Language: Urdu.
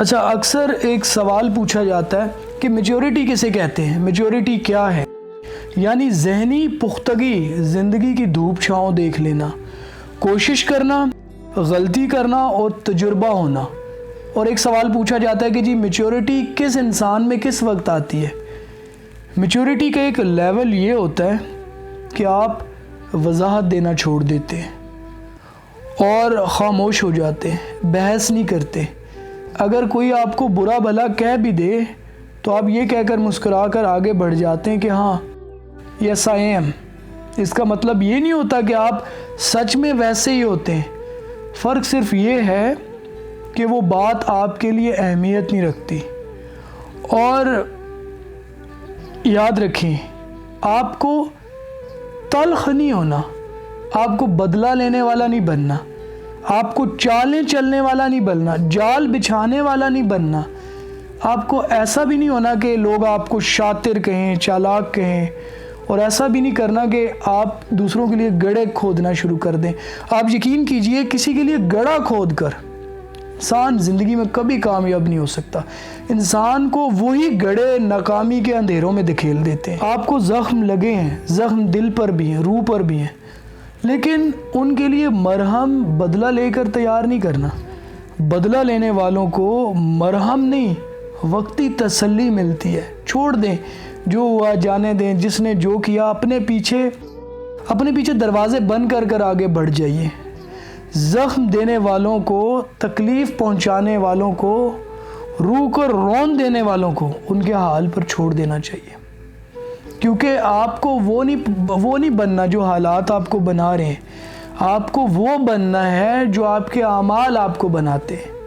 اچھا، اکثر ایک سوال پوچھا جاتا ہے کہ میچورٹی کسے کہتے ہیں، میچورٹی کیا ہے؟ یعنی ذہنی پختگی، زندگی کی دھوپ چھاؤں دیکھ لینا، کوشش کرنا، غلطی کرنا اور تجربہ ہونا۔ اور ایک سوال پوچھا جاتا ہے کہ جی میچورٹی کس انسان میں کس وقت آتی ہے؟ میچورٹی کا ایک لیول یہ ہوتا ہے کہ آپ وضاحت دینا چھوڑ دیتے ہیں اور خاموش ہو جاتے ہیں، بحث نہیں کرتے۔ اگر کوئی آپ کو برا بھلا کہہ بھی دے تو آپ یہ کہہ کر مسکرا کر آگے بڑھ جاتے ہیں کہ ہاں یس آئی ایم۔ اس کا مطلب یہ نہیں ہوتا کہ آپ سچ میں ویسے ہی ہوتے ہیں، فرق صرف یہ ہے کہ وہ بات آپ کے لیے اہمیت نہیں رکھتی۔ اور یاد رکھیں، آپ کو تلخ نہیں ہونا، آپ کو بدلہ لینے والا نہیں بننا، آپ کو چالیں چلنے والا نہیں بننا، جال بچھانے والا نہیں بننا۔ آپ کو ایسا بھی نہیں ہونا کہ لوگ آپ کو شاطر کہیں، چالاک کہیں، اور ایسا بھی نہیں کرنا کہ آپ دوسروں کے لیے گڑھے کھودنا شروع کر دیں۔ آپ یقین کیجئے، کسی کے لیے گڑھا کھود کر انسان زندگی میں کبھی کامیاب نہیں ہو سکتا۔ انسان کو وہی گڑھے ناکامی کے اندھیروں میں دھکیل دیتے ہیں۔ آپ کو زخم لگے ہیں، زخم دل پر بھی ہیں، روح پر بھی ہیں، لیکن ان کے لیے مرہم بدلہ لے کر تیار نہیں کرنا۔ بدلہ لینے والوں کو مرہم نہیں، وقتی تسلی ملتی ہے۔ چھوڑ دیں، جو ہوا جانے دیں، جس نے جو کیا اپنے پیچھے دروازے بند کر کر آگے بڑھ جائیے۔ زخم دینے والوں کو، تکلیف پہنچانے والوں کو، روح کو رون دینے والوں کو ان کے حال پر چھوڑ دینا چاہیے، کیونکہ آپ کو وہ نہیں بننا جو حالات آپ کو بنا رہے ہیں۔ آپ کو وہ بننا ہے جو آپ کے اعمال آپ کو بناتے ہیں۔